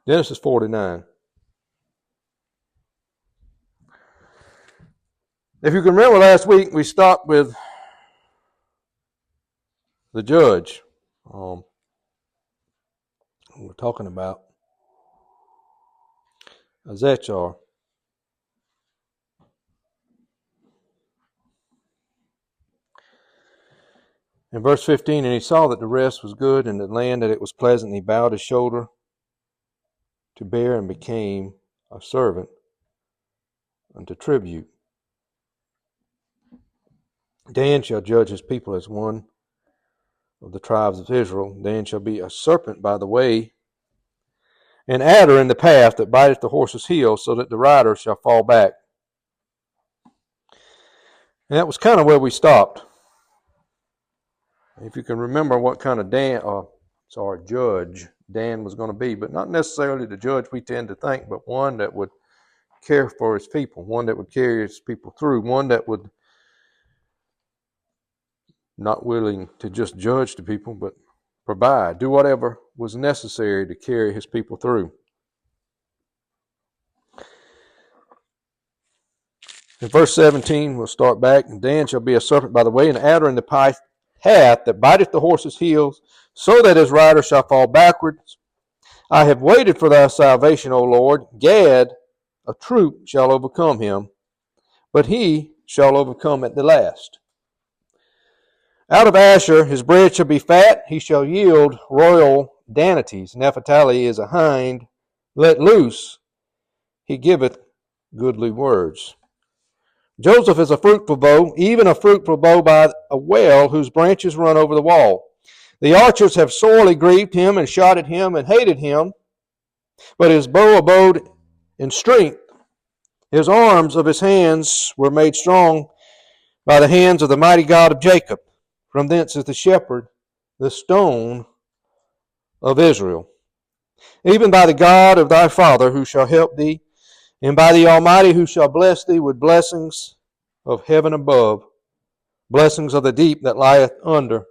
Genesis 49. If you can remember last week, we stopped with the judge. We're talking about Zechar. In verse 15, and he saw that the rest was good, and the land that it was pleasant, and he bowed his shoulder to bear, and became a servant unto tribute. Dan shall judge his people as one of the tribes of Israel. Dan shall be a serpent by the way, an adder in the path that biteth the horse's heel, so that the rider shall fall back. And that was kind of where we stopped. If you can remember what kind of judge Dan was going to be, but not necessarily the judge we tend to think, but one that would care for his people, one that would carry his people through, one that would not willing to just judge the people, but provide, do whatever was necessary to carry his people through. In verse 17, we'll start back. And Dan shall be a serpent by the way, an adder in the path that biteth the horse's heels, so that his rider shall fall backwards. I have waited for thy salvation, O Lord. Gad, a troop, shall overcome him, but he shall overcome at the last. Out of Asher his bread shall be fat, he shall yield royal dainties. Naphtali is a hind, let loose, he giveth goodly words. Joseph is a fruitful bow, even a fruitful bow by a well whose branches run over the wall. The archers have sorely grieved him and shot at him and hated him, but his bow abode in strength. His arms of his hands were made strong by the hands of the mighty God of Jacob. From thence is the shepherd, the stone of Israel. Even by the God of thy father who shall help thee, and by the Almighty who shall bless thee with blessings of heaven above, blessings of the deep that lieth under,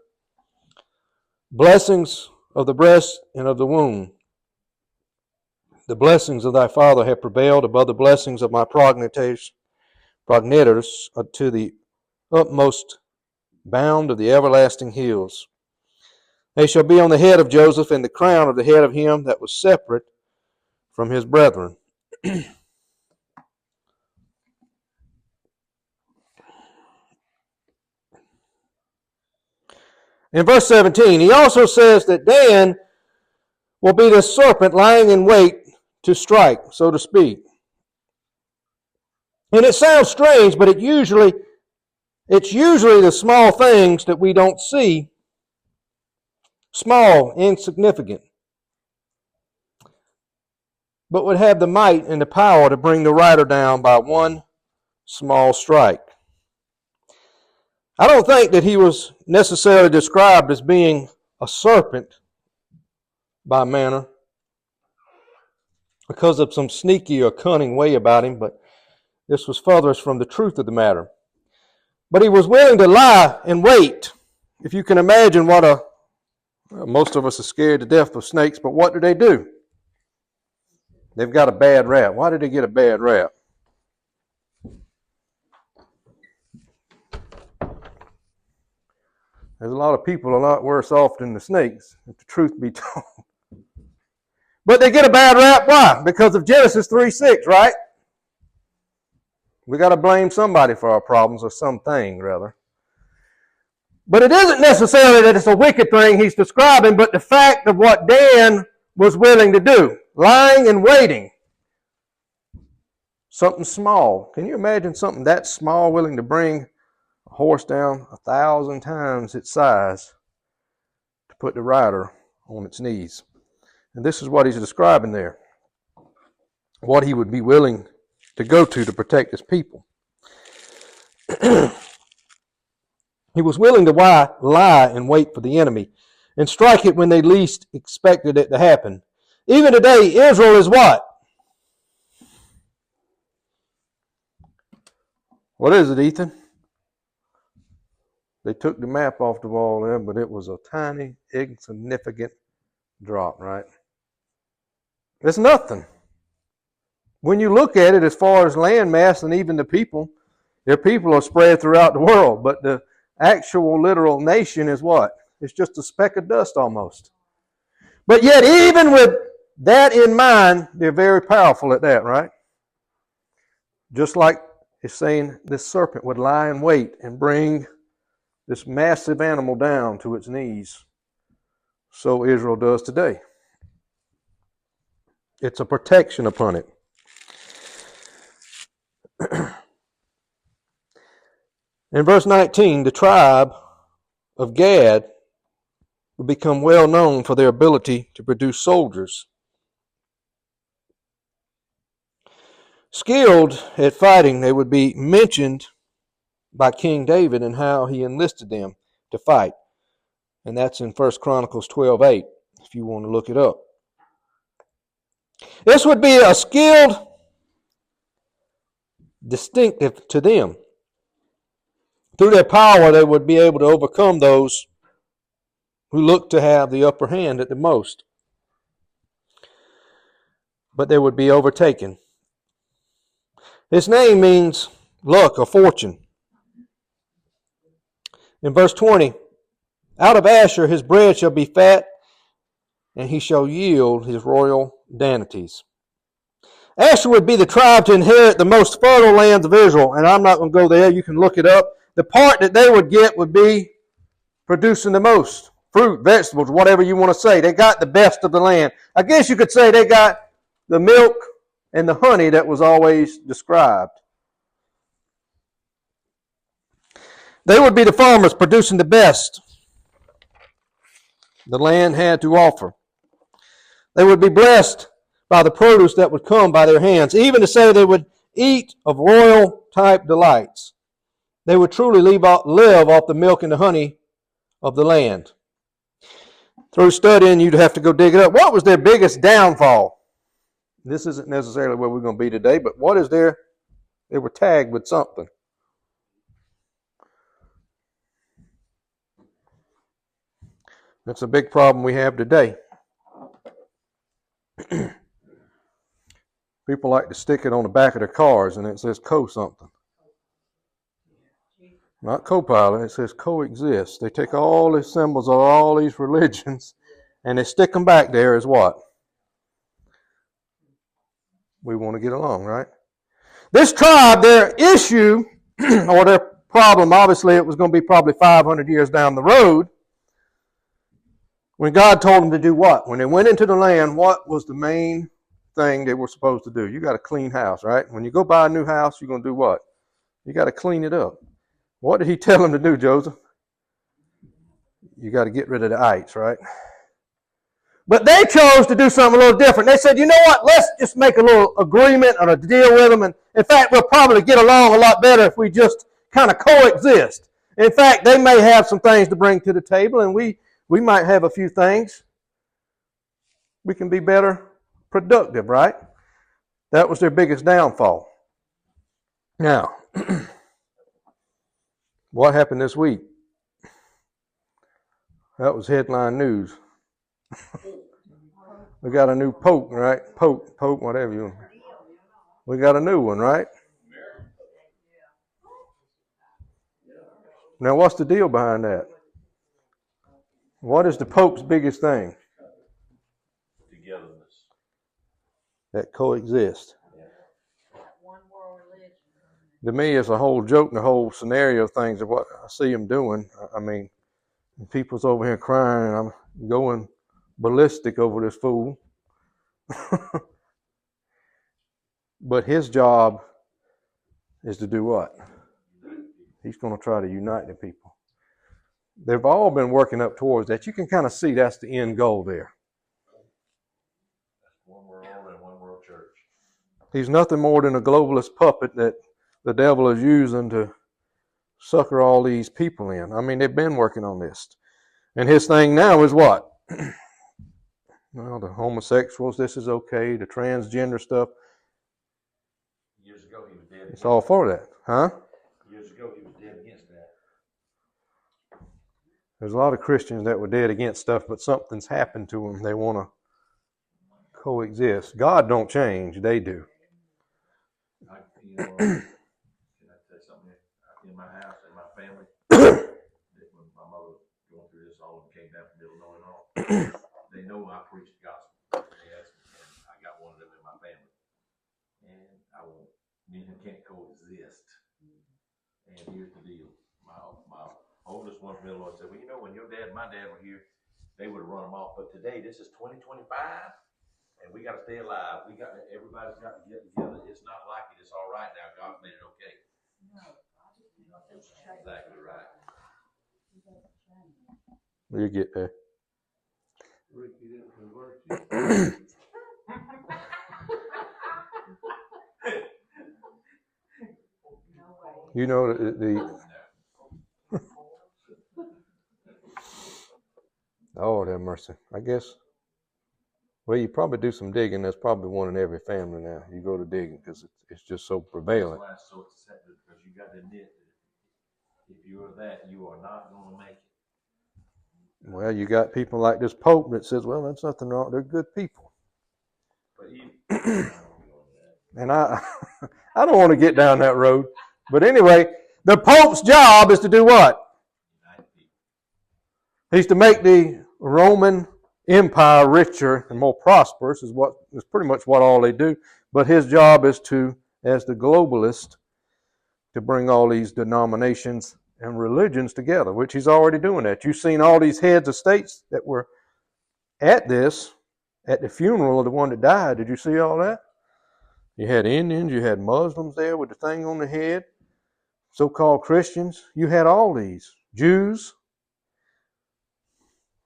blessings of the breast and of the womb. The blessings of thy father have prevailed above the blessings of my progenitors to the utmost bound of the everlasting hills. They shall be on the head of Joseph, and the crown of the head of him that was separate from his brethren. In verse 17, he also says that Dan will be the serpent lying in wait to strike, so to speak. And it sounds strange, but it's usually the small things that we don't see, small, insignificant, but would have the might and the power to bring the rider down by one small strike. I don't think that he was necessarily described as being a serpent by manner because of some sneaky or cunning way about him, but this was furthest from the truth of the matter. But he was willing to lie and wait. If you can imagine most of us are scared to death of snakes, but what do? They've got a bad rap. Why did they get a bad rap? There's a lot of people a lot worse off than the snakes, if the truth be told. But they get a bad rap. Why? Because of Genesis 3:6, right? We got to blame somebody for our problems, or something, rather. But it isn't necessarily that it's a wicked thing he's describing, but the fact of what Dan was willing to do, lying and waiting. Something small. Can you imagine something that small, willing to bring a horse down 1,000 times its size to put the rider on its knees? And this is what he's describing there. What he would be willing to go to protect his people. He was willing to lie and wait for the enemy and strike it when they least expected it to happen. Even today, Israel is what? What is it, Ethan? They took the map off the wall there, but it was a tiny, insignificant drop, right? It's nothing. When you look at it as far as land mass and even the people, their people are spread throughout the world, but the actual literal nation is what? It's just a speck of dust almost. But yet, even with that in mind, they're very powerful at that, right? Just like it's saying this serpent would lie in wait and bring this massive animal down to its knees. So Israel does today. It's a protection upon it. In verse 19, the tribe of Gad would become well known for their ability to produce soldiers. Skilled at fighting, they would be mentioned by King David and how he enlisted them to fight. And that's in 1 Chronicles 12:8, if you want to look it up. This would be a skilled distinctive to them. Through their power, they would be able to overcome those who look to have the upper hand at the most. But they would be overtaken. His name means luck or fortune. In verse 20, out of Asher his bread shall be fat, and he shall yield his royal dainties. Asher would be the tribe to inherit the most fertile lands of Israel, and I'm not going to go there. You can look it up. The part that they would get would be producing the most. Fruit, vegetables, whatever you want to say. They got the best of the land. I guess you could say they got the milk and the honey that was always described. They would be the farmers producing the best the land had to offer. They would be blessed by the produce that would come by their hands, even to say they would eat of royal type delights. They would truly live off the milk and the honey of the land. Through studying, you'd have to go dig it up. What was their biggest downfall? This isn't necessarily where we're going to be today, but what is their... They were tagged with something. That's a big problem we have today. People like to stick it on the back of their cars and it says co-something. Not co-pilot, it says coexist. They take all these symbols of all these religions and they stick them back there as what? We want to get along, right? This tribe, their issue, or their problem, obviously it was going to be probably 500 years down the road, when God told them to do what? When they went into the land, what was the main thing they were supposed to do? You got a clean house, right? When you go buy a new house, you're going to do what? You got to clean it up. What did he tell them to do, Joseph? You got to get rid of the ites, right? But they chose to do something a little different. They said, you know what? Let's just make a little agreement or a deal with them. And in fact, we'll probably get along a lot better if we just kind of coexist. In fact, they may have some things to bring to the table, and we might have a few things. We can be better productive, right? That was their biggest downfall. Now, what happened this week? That was headline news. We got a new pope, right? Pope, whatever you want. We got a new one, right? Now, what's the deal behind that? What is the Pope's biggest thing? Togetherness. That coexist. To me, it's a whole joke and the whole scenario of things of what I see them doing. I mean, people's over here crying and I'm going ballistic over this fool. But his job is to do what? He's going to try to unite the people. They've all been working up towards that. You can kind of see that's the end goal there. That's one world and one world church. He's nothing more than a globalist puppet that the devil is using to sucker all these people in. I mean, they've been working on this. And his thing now is what? Well, the homosexuals, this is okay. The transgender stuff. Years ago, he was dead. It's all for that. Huh? Years ago, he was dead against that. There's a lot of Christians that were dead against stuff, but something's happened to them. They want to coexist. God don't change, they do. Can I tell you something? In my house, in my family, when my mother was going through this, all of them came down from Illinois and all. They know I preach the gospel. They asked me, and I got one of them in my family. And me and him can't coexist. And here's the deal. My oldest one from Illinois said, well, you know, when your dad and my dad were here, they would have run them off. But today, this is 2025, and we got to stay alive. Everybody's got to get together. It's not like it. It's all right now. God made it okay. Exactly right. You get there. Ricky didn't convert you. You know the oh, have mercy. I guess. Well, you probably do some digging. There's probably one in every family now. You go to digging because it's just so prevalent. That's why it's so accepted, because you got to admit that if you are that, you are not going to make it. Well, you got people like this Pope that says, well, there's nothing wrong. They're good people. But and I don't want to get down that road. But anyway, the Pope's job is to do what? He's to make the Roman Empire richer and more prosperous, is pretty much what all they do. But his job is to, as the globalist, to bring all these denominations and religions together, which he's already doing that. You've seen all these heads of states that were at the funeral of the one that died. Did you see all that? You had Indians, you had Muslims there with the thing on the head, so-called Christians. You had all these. Jews.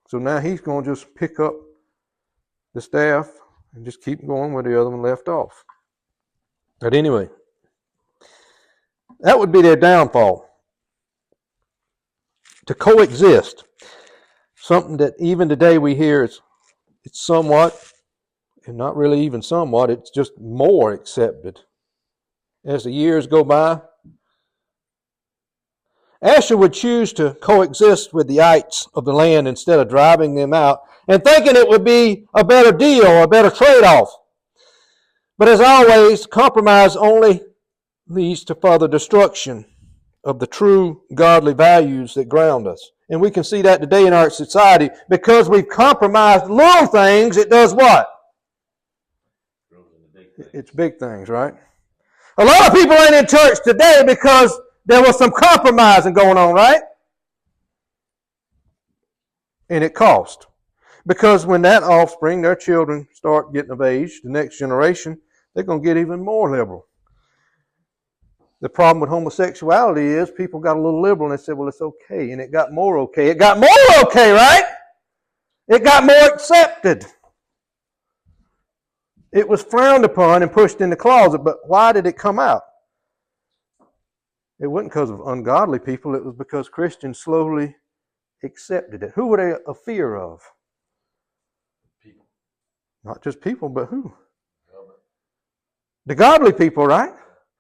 So now he's going to just pick up the staff and just keep going where the other one left off. But anyway, that would be their downfall. To coexist. Something that even today we hear it's somewhat, and not really even somewhat, it's just more accepted. As the years go by, Asher would choose to coexist with the ites of the land instead of driving them out and thinking it would be a better deal or a better trade-off. But as always, compromise only leads to further destruction of the true godly values that ground us. And we can see that today in our society. Because we've compromised little things, it does what? It's big things, right? A lot of people ain't in church today because there was some compromising going on, right? And it cost. Because when that offspring, their children, start getting of age, the next generation, they're going to get even more liberal. The problem with homosexuality is people got a little liberal and they said, well, it's okay. And it got more okay. It got more okay, right? It got more accepted. It was frowned upon and pushed in the closet, but why did it come out? It wasn't because of ungodly people. It was because Christians slowly accepted it. Who were they a fear of? people. Not just people, but who? The godly people, right?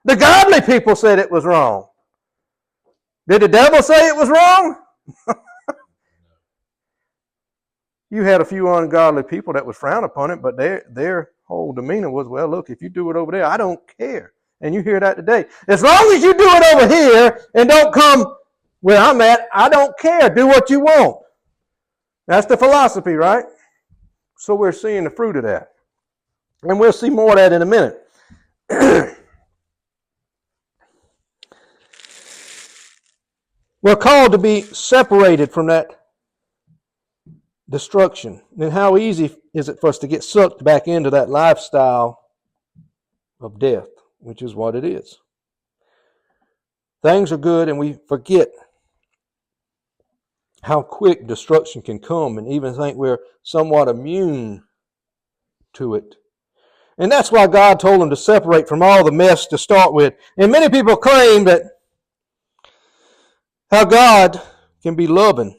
The godly people said it was wrong. Did the devil say it was wrong? You had a few ungodly people that was frowned upon it, but their whole demeanor was, well, look, if you do it over there, I don't care. And you hear that today. As long as you do it over here and don't come where I'm at, I don't care. Do what you want. That's the philosophy, right? So we're seeing the fruit of that. And we'll see more of that in a minute. We're called to be separated from that destruction. And how easy is it for us to get sucked back into that lifestyle of death, which is what it is. Things are good and we forget how quick destruction can come and even think we're somewhat immune to it. And that's why God told them to separate from all the mess to start with. And many people claim that how God can be loving.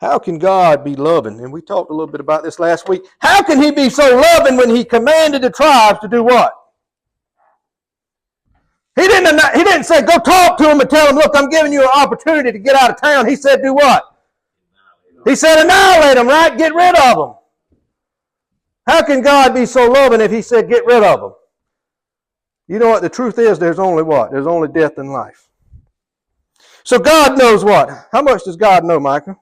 How can God be loving? And we talked a little bit about this last week. How can He be so loving when He commanded the tribes to do what? He didn't say, go talk to them and tell them, look, I'm giving you an opportunity to get out of town. He said, do what? He said, annihilate them, right? Get rid of them. How can God be so loving if he said get rid of them? You know what the truth is? There's only what? There's only death and life. So God knows what? How much does God know, Micah?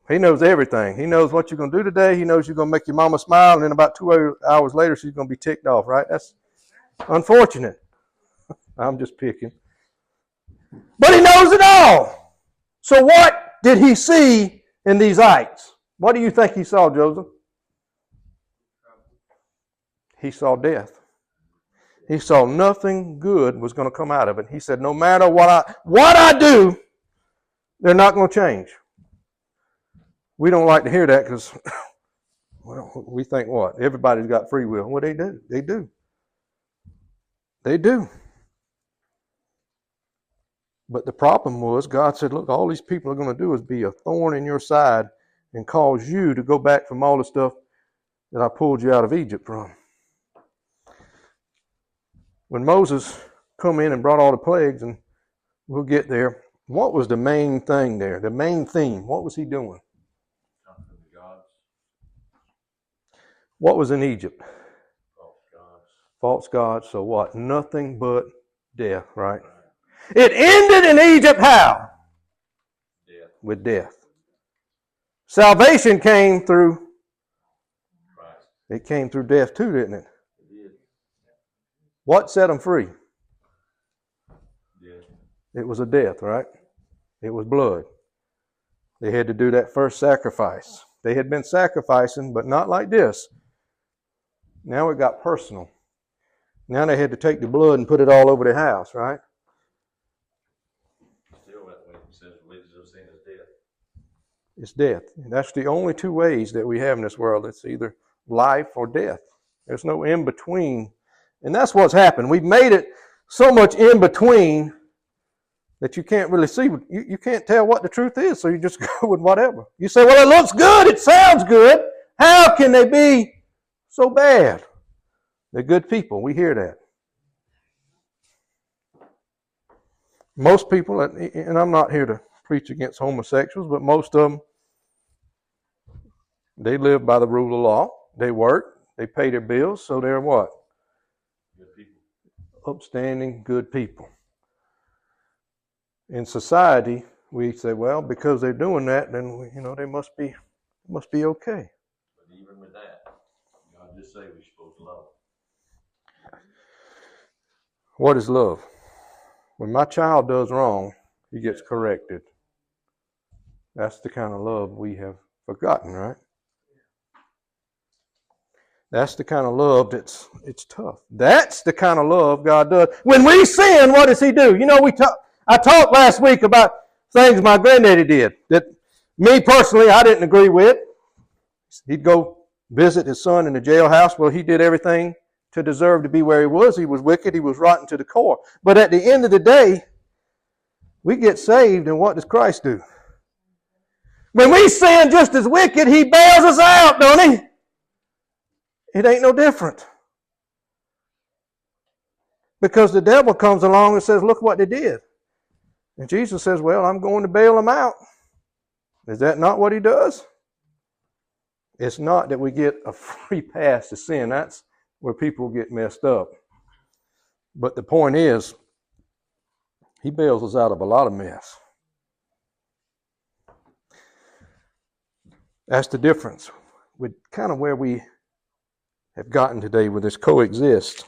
He knows everything. He knows what you're going to do today. He knows you're going to make your mama smile, and then about 2 hours later, she's going to be ticked off, right? That's unfortunate. I'm just picking. But he knows it all. So what did he see in these ites? What do you think he saw, Joseph? He saw death. He saw nothing good was going to come out of it. He said, no matter what I do, they're not going to change. We don't like to hear that because, well, we think what? Everybody's got free will. Well, they do. They do. They do. But the problem was, God said, look, all these people are going to do is be a thorn in your side and cause you to go back from all the stuff that I pulled you out of Egypt from. When Moses come in and brought all the plagues, and we'll get there, what was the main thing there? The main theme, what was he doing? What was in Egypt? False gods. So what? Nothing but death, right? It ended in Egypt how? Death. With death. Salvation came through Christ. It came through death too, didn't it? It did. What set them free? Death. It was a death, right? It was blood. They had to do that first sacrifice. They had been sacrificing, but not like this. Now it got personal. Now they had to take the blood and put it all over the house, right? Still that way. It says wages of sin is death. It's death. That's the only two ways that we have in this world. It's either life or death. There's no in between. And that's what's happened. We've made it so much in between that you can't really see. You can't tell what the truth is, so you just go with whatever. You say, well, it looks good. It sounds good. How can they be so bad? They're good people. We hear that. Most people, and I'm not here to preach against homosexuals, but most of them, they live by the rule of law. They work. They pay their bills. So they're what? Good people. Upstanding, good people. In society, we say, well, because they're doing that, then they must be okay. But even with that, God just say we're supposed to love. What is love? When my child does wrong, he gets corrected. That's the kind of love we have forgotten, right? That's the kind of love it's tough. That's the kind of love God does. When we sin, what does he do? I talked last week about things my granddaddy did that me personally I didn't agree with. He'd go visit his son in the jailhouse. Well, he did everything to deserve to be where he was. He was wicked. He was rotten to the core. But at the end of the day, we get saved, and what does Christ do? When we sin just as wicked, he bails us out, don't he? It ain't no different. Because the devil comes along and says, look what they did. And Jesus says, well, I'm going to bail them out. Is that not what he does? It's not that we get a free pass to sin. That's where people get messed up. But the point is, he bails us out of a lot of mess. That's the difference with kind of where we have gotten today with this coexist.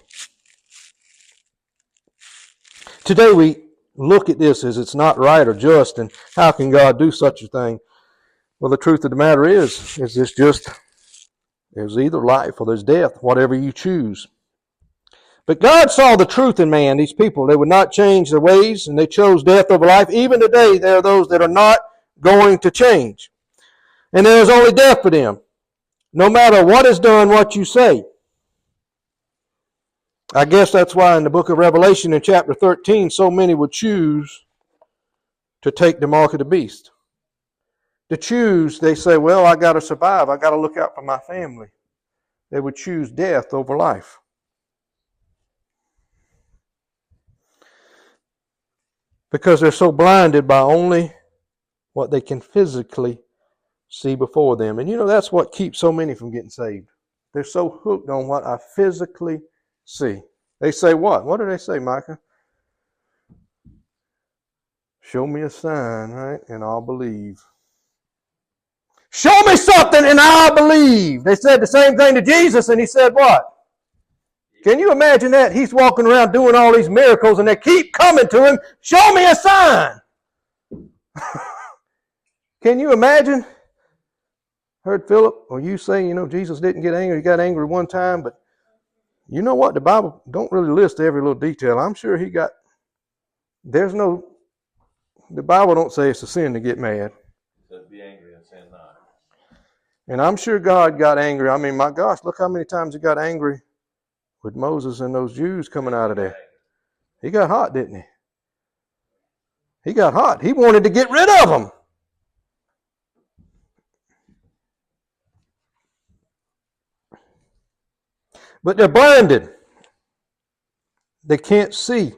Today we look at this as it's not right or just, and how can God do such a thing? Well, the truth of the matter is this just, there's either life or there's death, whatever you choose. But God saw the truth in man, these people. They would not change their ways, and they chose death over life. Even today, there are those that are not going to change. And there is only death for them, no matter what is done, what you say. I guess that's why in the book of Revelation in chapter 13, so many would choose to take the mark of the beast. To choose, they say, well, I got to survive. I got to look out for my family. They would choose death over life. Because they're so blinded by only what they can physically see before them. And that's what keeps so many from getting saved. They're so hooked on what I physically see. They say what? What do they say, Micah? Show me a sign, right? And I'll believe. Show me something and I'll believe. They said the same thing to Jesus, and he said what? Can you imagine that? He's walking around doing all these miracles and they keep coming to him. Show me a sign. Can you imagine? Heard Philip or you say, Jesus didn't get angry. He got angry one time, but you know what? The Bible don't really list every little detail. I'm sure the Bible don't say it's a sin to get mad. It says be angry and sin not. And I'm sure God got angry. I mean, my gosh, look how many times he got angry with Moses and those Jews coming out of there. He got hot, didn't he? He got hot. He wanted to get rid of them. But they're blinded. They can't see.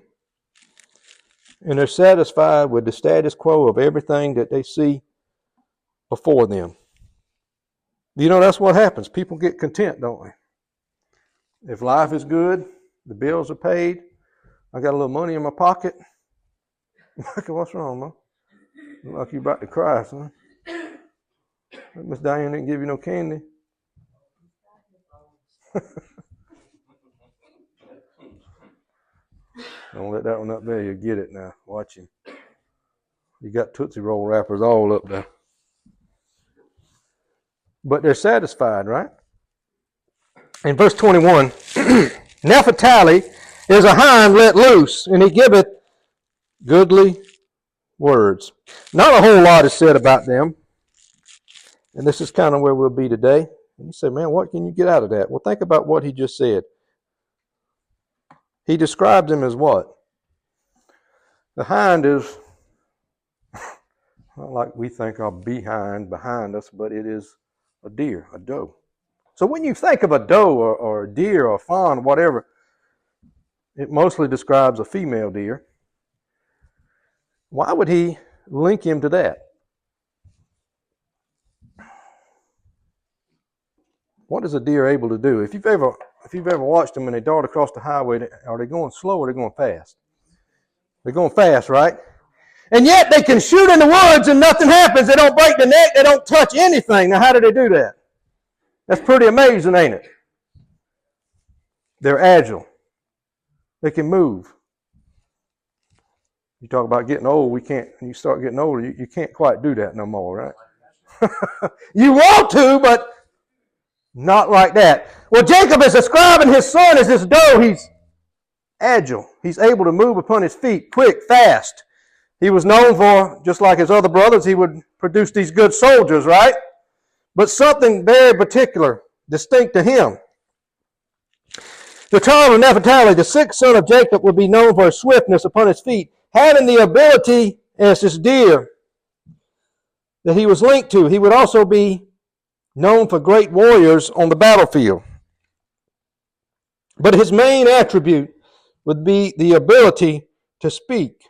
And they're satisfied with the status quo of everything that they see before them. That's what happens. People get content, don't they? If life is good, the bills are paid, I got a little money in my pocket. What's wrong, Mom? Look like you're about to cry, son. Miss Diane didn't give you no candy. Don't let that one up there. You'll get it now. Watch him. You got Tootsie Roll wrappers all up there. But they're satisfied, right? In verse 21, Naphtali is a hind let loose, and he giveth goodly words. Not a whole lot is said about them. And this is kind of where we'll be today. And you say, man, what can you get out of that? Well, think about what he just said. He describes him as what? The hind is not like we think of behind us, but it is a deer, a doe. So when you think of a doe or a deer or a fawn or whatever, it mostly describes a female deer. Why would he link him to that? What is a deer able to do? If you've ever watched them and they dart across the highway, are they going slow or are they going fast? They're going fast, right? And yet they can shoot in the woods and nothing happens. They don't break the neck. They don't touch anything. Now, how do they do that? That's pretty amazing, ain't it? They're agile. They can move. You talk about getting old. When you start getting older, you can't quite do that no more, right? You want to, but not like that. Well, Jacob is describing his son as this doe. He's agile. He's able to move upon his feet, quick, fast. He was known for, just like his other brothers, he would produce these good soldiers, right? But something very particular, distinct to him. The child of Naphtali, the sixth son of Jacob, would be known for his swiftness upon his feet, having the ability as this deer that he was linked to. He would also be known for great warriors on the battlefield. But his main attribute would be the ability to speak.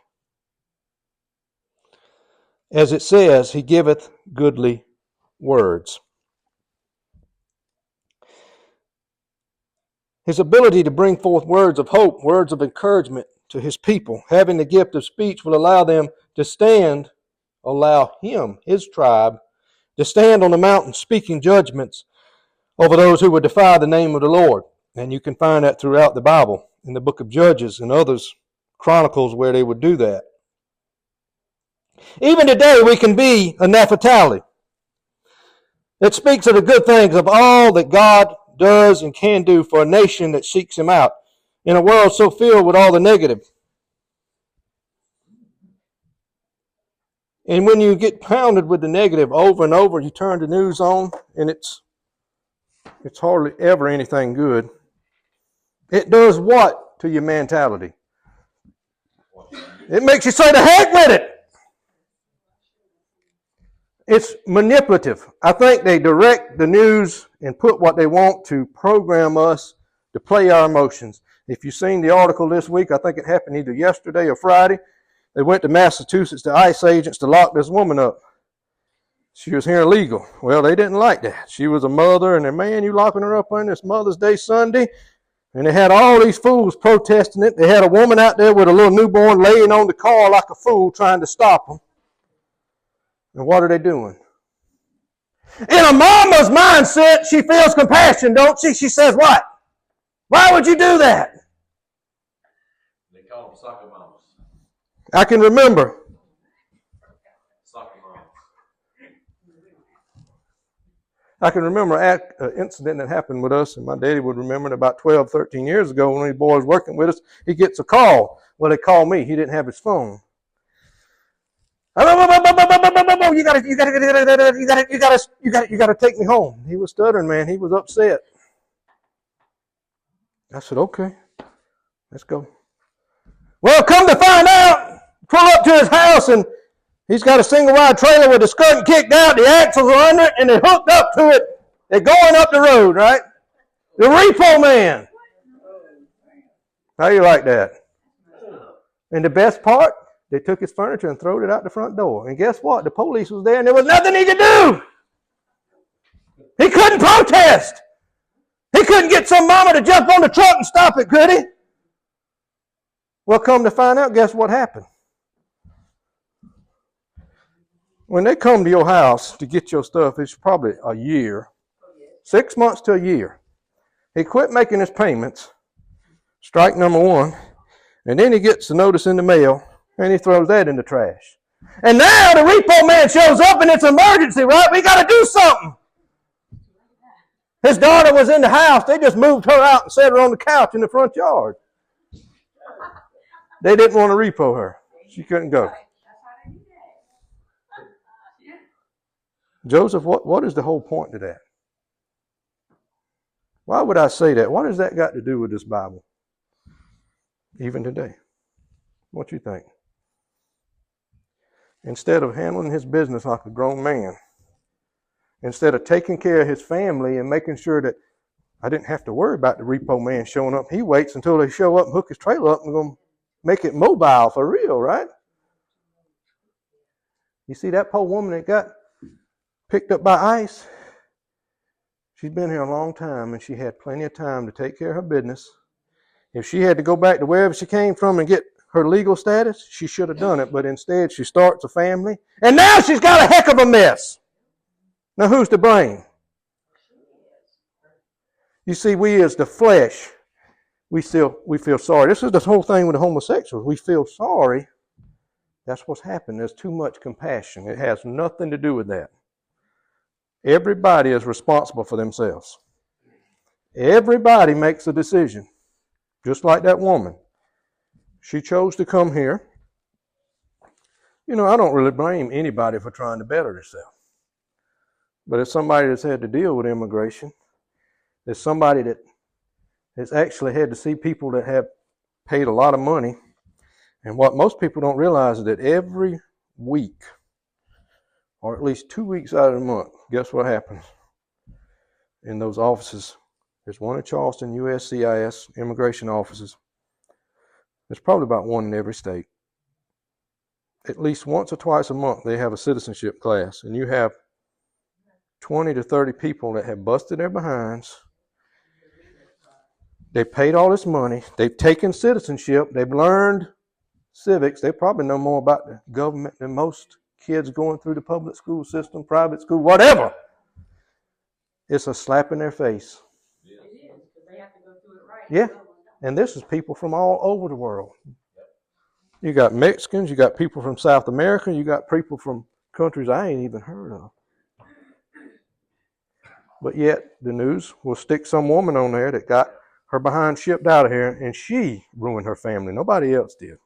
As it says, he giveth goodly words. His ability to bring forth words of hope, words of encouragement to his people, having the gift of speech will allow them to stand, allow him, his tribe, to stand on the mountain speaking judgments over those who would defy the name of the Lord. And you can find that throughout the Bible, in the book of Judges and others, Chronicles, where they would do that. Even today, we can be a Naphtali. It speaks of the good things of all that God does and can do for a nation that seeks him out in a world so filled with all the negative. And when you get pounded with the negative over and over, you turn the news on, and it's hardly ever anything good. It does what to your mentality? It makes you say, to heck with it. It's manipulative. I think they direct the news and put what they want to program us to play our emotions. If you've seen the article this week, I think it happened either yesterday or Friday. They went to Massachusetts, the ICE agents, to lock this woman up. She was here illegal. Well, they didn't like that. She was a mother, and man, you locking her up on this Mother's Day Sunday. And they had all these fools protesting it. They had a woman out there with a little newborn laying on the car like a fool trying to stop them. And what are they doing? In a mama's mindset, she feels compassion, don't she? She says, what? Why would you do that? They call them soccer mamas. I can remember. Soccer mamas. I can remember an incident that happened with us, and my daddy would remember it about 12, 13 years ago when these boys working with us. He gets a call. Well, they called me. He didn't have his phone. You gotta take me home. He was stuttering, man. He was upset. I said, okay, let's go. Well, come to find out, pull up to his house, and he's got a single wide trailer with the skirt kicked out, the axles are under it, and they're hooked up to it. They're going up the road, right? The repo man. How you like that? And the best part, they took his furniture and threw it out the front door. And guess what? The police was there, and there was nothing he could do. He couldn't protest. He couldn't get some mama to jump on the truck and stop it, could he? Well, come to find out, guess what happened? When they come to your house to get your stuff, it's probably a year, 6 months to a year. He quit making his payments, strike number one, and then he gets a notice in the mail, and he throws that in the trash. And now the repo man shows up, and it's an emergency, right? We got to do something. His daughter was in the house. They just moved her out and set her on the couch in the front yard. They didn't want to repo her. She couldn't go. Joseph, what is the whole point to that? Why would I say that? What has that got to do with this Bible? Even today. What you think? Instead of handling his business like a grown man, instead of taking care of his family and making sure that I didn't have to worry about the repo man showing up, he waits until they show up and hook his trailer up and going to make it mobile for real, right? You see that poor woman that got picked up by ICE? She's been here a long time, and she had plenty of time to take care of her business. If she had to go back to wherever she came from and get her legal status, she should have done it, but instead she starts a family, and now she's got a heck of a mess. Now who's to blame? You see, we as the flesh, we feel sorry. This is the whole thing with the homosexuals. We feel sorry. That's what's happened. There's too much compassion. It has nothing to do with that. Everybody is responsible for themselves. Everybody makes a decision. Just like that woman. She chose to come here. You know, I don't really blame anybody for trying to better themselves. But it's somebody that's had to deal with immigration. There's somebody that has actually had to see people that have paid a lot of money. And what most people don't realize is that every week, or at least 2 weeks out of the month, guess what happens in those offices? There's one in Charleston, USCIS, immigration offices. There's probably about one in every state. At least once or twice a month, they have a citizenship class. And you have 20 to 30 people that have busted their behinds. They paid all this money. They've taken citizenship. They've learned civics. They probably know more about the government than most kids going through the public school system, private school, whatever. It's a slap in their face. It is, because they have to go through it right. Yeah. And this is people from all over the world. You got Mexicans, you got people from South America, you got people from countries I ain't even heard of. But yet, the news will stick some woman on there that got her behind shipped out of here, and she ruined her family. Nobody else did.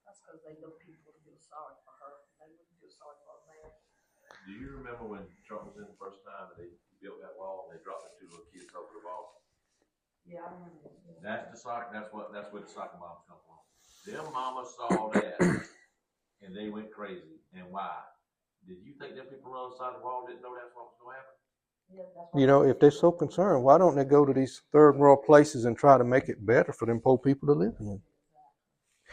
That's because they know people feel sorry for her. They wouldn't feel sorry for a man. Do you remember when Trump was in the first time and they built that wall and they dropped the two little kids over the wall? Yeah, I remember that. That's where the soccer moms come from. Them mamas saw that and they went crazy. And why? Did you think them people on the other side of the wall didn't know that's what was going to happen? Yeah, that's why You know, if they're so concerned, why don't they go to these third world places and try to make it better for them poor people to live in?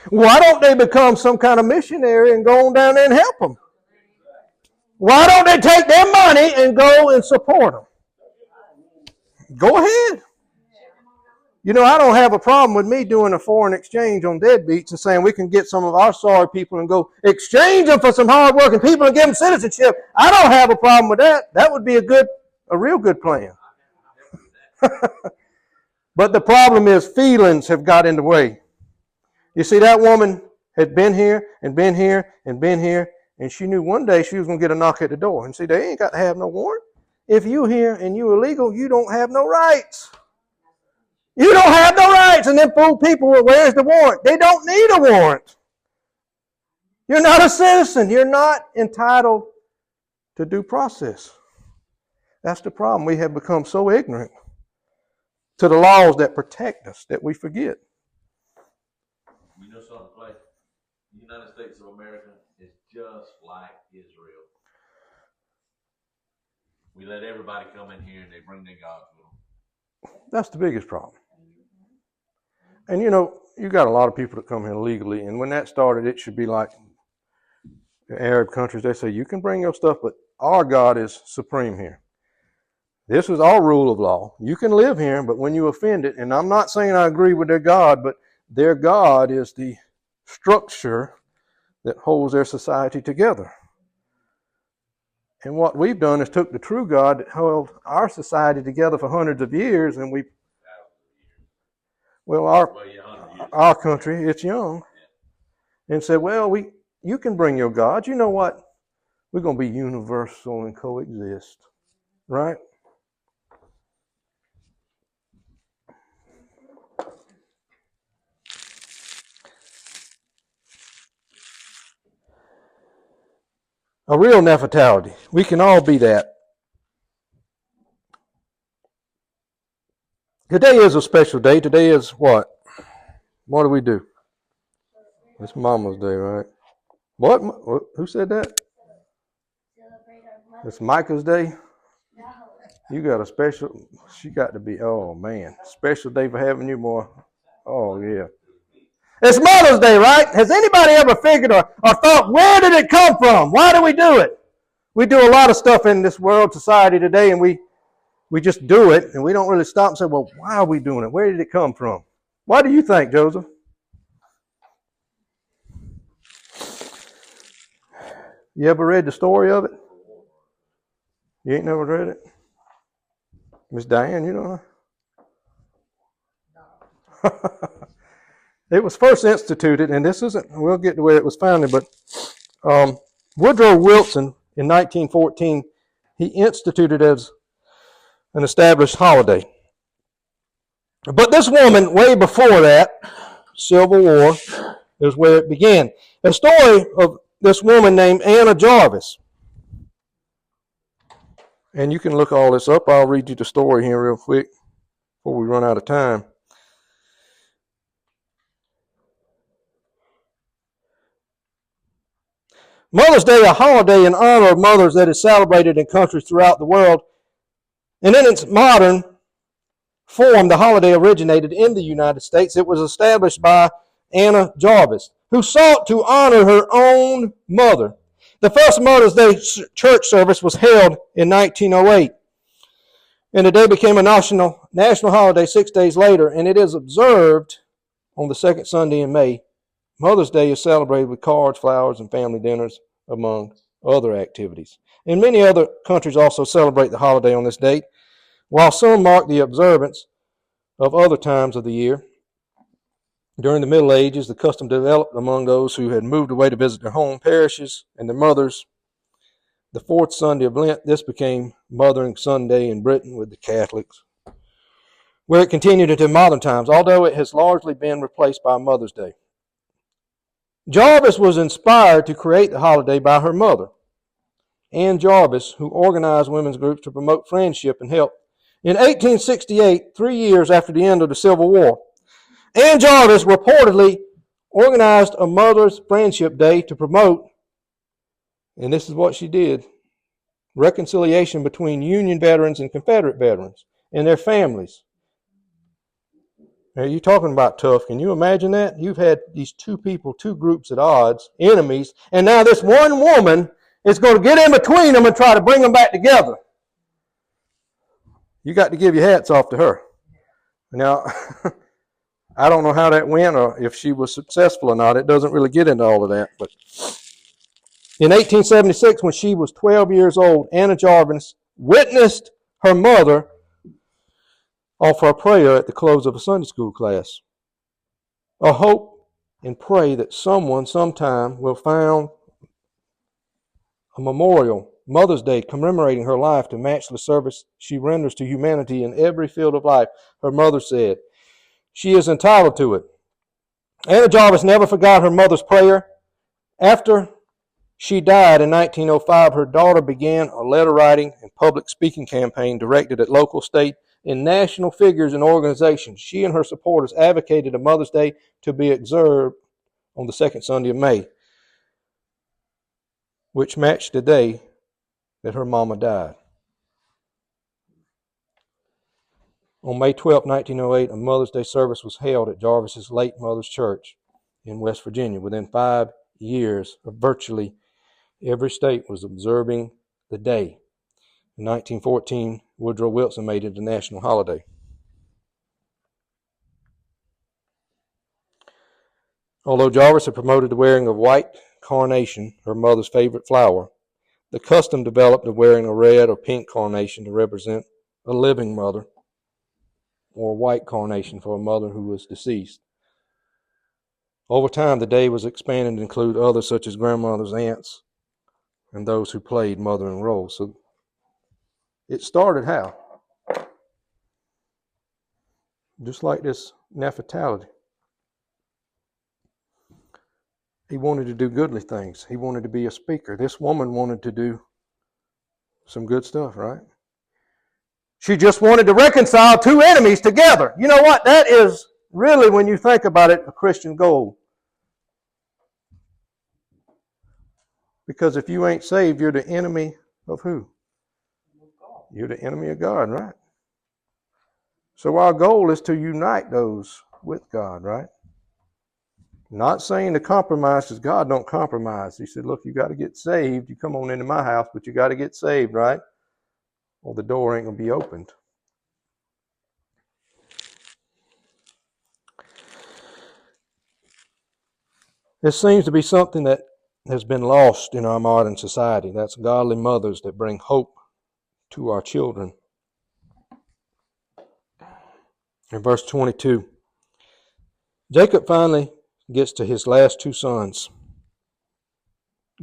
Why don't they become some kind of missionary and go on down there and help them? Why don't they take their money and go and support them? Go ahead. You know, I don't have a problem with me doing a foreign exchange on deadbeats and saying we can get some of our sorry people and go exchange them for some hard-working people and give them citizenship. I don't have a problem with that. That would be a real good plan. But the problem is feelings have got in the way. You see, that woman had been here and been here and been here, and she knew one day she was going to get a knock at the door. And see, they ain't got to have no warrant. If you're here and you're illegal, you don't have no rights. You don't have no rights. And then fool people, well, where's the warrant? They don't need a warrant. You're not a citizen. You're not entitled to due process. That's the problem. We have become so ignorant to the laws that protect us that we forget. You know something, Clay? The United States of America is just like Israel. We let everybody come in here and they bring their gods with them. That's the biggest problem. And you know, you got a lot of people that come here legally, and when that started, it should be like the Arab countries. They say, you can bring your stuff, but our God is supreme here. This is our rule of law. You can live here, but when you offend it, and I'm not saying I agree with their God, but their God is the structure that holds their society together. And what we've done is took the true God that held our society together for hundreds of years, and our country, it's young, and said, well, you can bring your God. You know what? We're going to be universal and coexist, right? A real Nephitality. We can all be that. Today is a special day. Today is what? What do we do? It's Mama's Day, right? What? Who said that? It's Micah's Day? You got a special, she got to be, oh man, special day for having you, boy. Oh yeah. It's Mother's Day, right? Has anybody ever figured or thought, where did it come from? Why do we do it? We do a lot of stuff in this world, society today, and we just do it, and we don't really stop and say, well, why are we doing it? Where did it come from? Why do you think, Joseph? You ever read the story of it? You ain't never read it? Miss Diane, you know her? It was first instituted, and this isn't, we'll get to where it was founded, but Woodrow Wilson in 1914, he instituted as an established holiday. But this woman, way before that, Civil War, is where it began. A story of this woman named Anna Jarvis. And you can look all this up. I'll read you the story here real quick before we run out of time. Mother's Day, a holiday in honor of mothers that is celebrated in countries throughout the world. And in its modern form, the holiday originated in the United States. It was established by Anna Jarvis, who sought to honor her own mother. The first Mother's Day church service was held in 1908, and the day became a national holiday 6 days later, and it is observed on the second Sunday in May. Mother's Day is celebrated with cards, flowers, and family dinners, among other activities. And many other countries also celebrate the holiday on this date, while some mark the observance of other times of the year. During the Middle Ages, the custom developed among those who had moved away to visit their home parishes and their mothers. The fourth Sunday of Lent, this became Mothering Sunday in Britain with the Catholics, where it continued into modern times, although it has largely been replaced by Mother's Day. Jarvis was inspired to create the holiday by her mother, Ann Jarvis, who organized women's groups to promote friendship and help. In 1868, 3 years after the end of the Civil War, Ann Jarvis reportedly organized a Mother's Friendship Day to promote, and this is what she did, reconciliation between Union veterans and Confederate veterans and their families. Now, you're talking about tough. Can you imagine that? You've had these two people, two groups at odds, enemies, and now this one woman is going to get in between them and try to bring them back together. You got to give your hats off to her. Now, I don't know how that went or if she was successful or not. It doesn't really get into all of that. But in 1876, when she was 12 years old, Anna Jarvis witnessed her mother offer a prayer at the close of a Sunday school class. I hope and pray that someone sometime will found a memorial, Mother's Day, commemorating her life to match the service she renders to humanity in every field of life, her mother said. She is entitled to it. Anna Jarvis never forgot her mother's prayer. After she died in 1905, her daughter began a letter writing and public speaking campaign directed at local, state, and national figures and organizations. She and her supporters advocated a Mother's Day to be observed on the second Sunday of May, which matched the day that her mama died. On May 12, 1908, a Mother's Day service was held at Jarvis's late mother's church in West Virginia. Within 5 years, virtually every state was observing the day. In 1914, Woodrow Wilson made it a national holiday. Although Jarvis had promoted the wearing of white carnation, her mother's favorite flower, the custom developed of wearing a red or pink carnation to represent a living mother, or a white carnation for a mother who was deceased. Over time, the day was expanded to include others such as grandmothers, aunts, and those who played mothering roles. So it started how? Just like this Naphtali. He wanted to do goodly things. He wanted to be a speaker. This woman wanted to do some good stuff, right? She just wanted to reconcile two enemies together. You know what? That is really, when you think about it, a Christian goal. Because if you ain't saved, you're the enemy of who? You're the enemy of God, right? So our goal is to unite those with God, right? Not saying to compromise, because God don't compromise. He said, look, you got to get saved. You come on into my house, but you got to get saved, right? Or the door ain't going to be opened. This seems to be something that has been lost in our modern society. That's godly mothers that bring hope to our children. In verse 22, Jacob finally gets to his last two sons,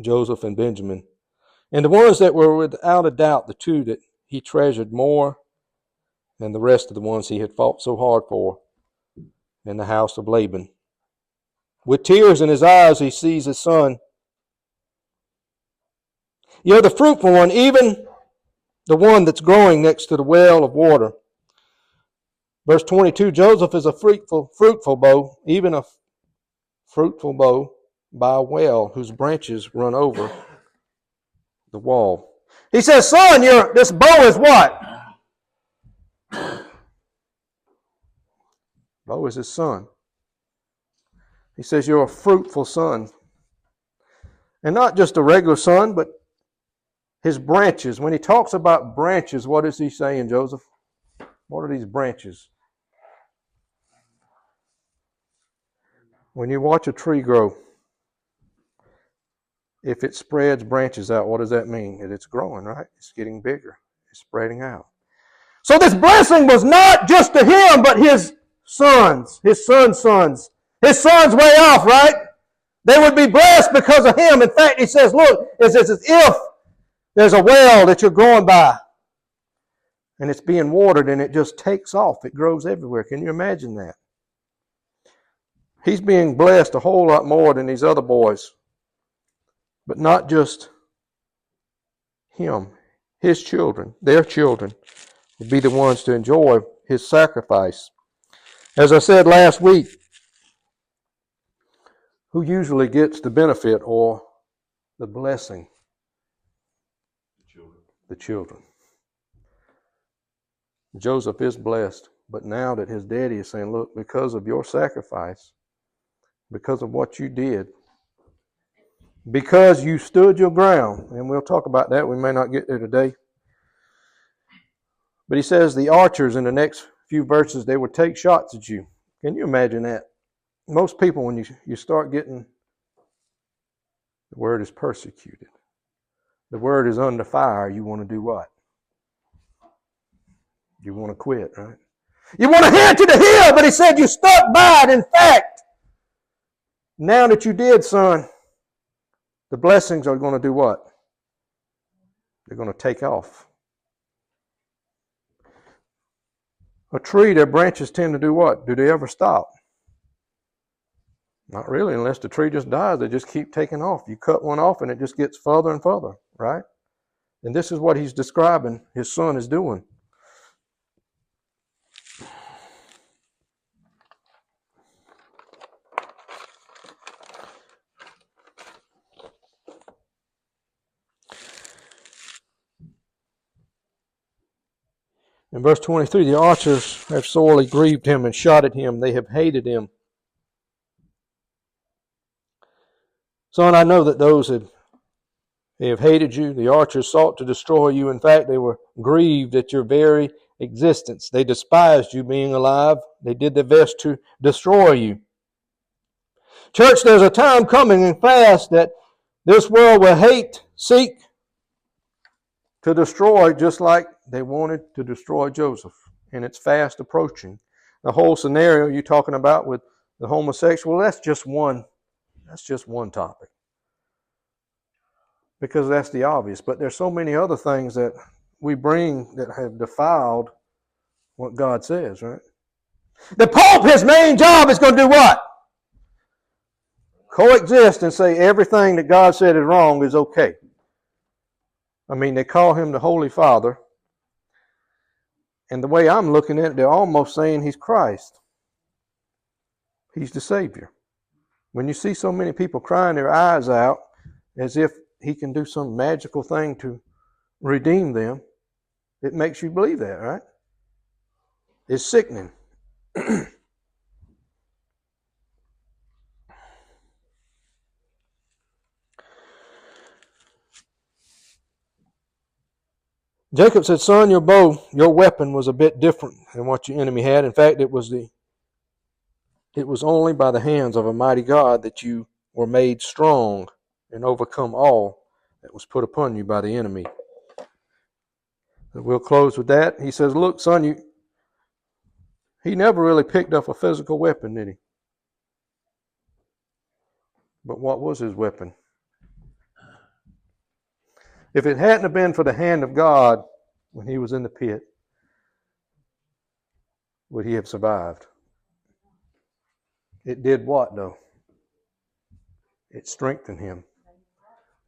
Joseph and Benjamin, and the ones that were without a doubt the two that he treasured more than the rest of the ones he had fought so hard for in the house of Laban. With tears in his eyes, he sees his son. You're the fruitful one, even the one that's growing next to the well of water. Verse 22, Joseph is a fruitful bough, even a fruitful bough by a well whose branches run over the wall. He says, son, this bow is what? Bow is his son. He says, you're a fruitful son. And not just a regular son, but his branches. When he talks about branches, what is he saying, Joseph? What are these branches? When you watch a tree grow, if it spreads branches out, what does that mean? That it's growing, right? It's getting bigger. It's spreading out. So this blessing was not just to him, but his sons, his son's sons. His sons way off, right? They would be blessed because of him. In fact, he says, look, it's as if there's a well that you're going by and it's being watered and it just takes off. It grows everywhere. Can you imagine that? He's being blessed a whole lot more than these other boys. But not just him. His children, their children, would be the ones to enjoy his sacrifice. As I said last week, who usually gets the benefit or the blessing? The children. Joseph is blessed, but now that his daddy is saying, look, because of your sacrifice, because of what you did, because you stood your ground. And we'll talk about that. We may not get there today. But he says the archers in the next few verses, they would take shots at you. Can you imagine that? Most people, when you start getting, the word is persecuted. The word is under fire. You want to do what? You want to quit, right? You want to head to the hill, but he said you stuck by it. In fact, now that you did, son, the blessings are going to do what? They're going to take off. A tree, their branches tend to do what? Do they ever stop? Not really, unless the tree just dies. They just keep taking off. You cut one off and it just gets further and further, right? And this is what he's describing his son is doing. In verse 23, the archers have sorely grieved him and shot at him. They have hated him. Son, I know that those they have hated you. The archers sought to destroy you. In fact, they were grieved at your very existence. They despised you being alive. They did their best to destroy you. Church, there's a time coming and fast that this world will seek to destroy, just like they wanted to destroy Joseph. And it's fast approaching. The whole scenario you're talking about with the homosexual, that's just one topic. Because that's the obvious. But there's so many other things that we bring that have defiled what God says, right? The Pope, his main job is going to do what? Coexist and say everything that God said is wrong is okay. I mean, they call him the Holy Father. And the way I'm looking at it, they're almost saying he's Christ. He's the Savior. When you see so many people crying their eyes out as if he can do some magical thing to redeem them, it makes you believe that, right? It's sickening. Jacob said, son, your bow, your weapon was a bit different than what your enemy had. In fact, it was only by the hands of a mighty God that you were made strong and overcome all that was put upon you by the enemy. We'll close with that. He says, look, son, he never really picked up a physical weapon, did he? But what was his weapon? If it hadn't have been for the hand of God when he was in the pit, would he have survived? It did what, though? It strengthened him.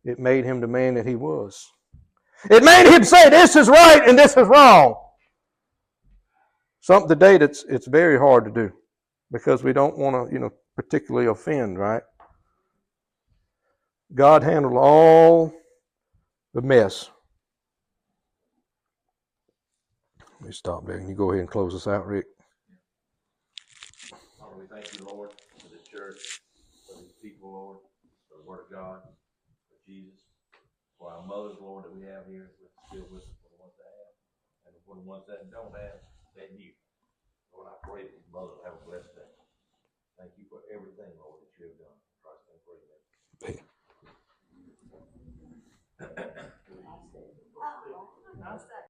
It made him the man that he was. It made him say, this is right and this is wrong. Something today it's very hard to do because we don't want to, particularly offend, right? God handled all the mess. Let me stop there. You go ahead and close us out, Rick. Father, we thank you, Lord, for this church, for these people, Lord, for the Word of God, for Jesus, for our mothers, Lord, that we have here, still with us, for the ones that have, and for the ones that don't have, that you. Lord, I pray that these mothers have a blessed day. Thank you for everything, Lord, that you have done. In Christ's name, pray. I said,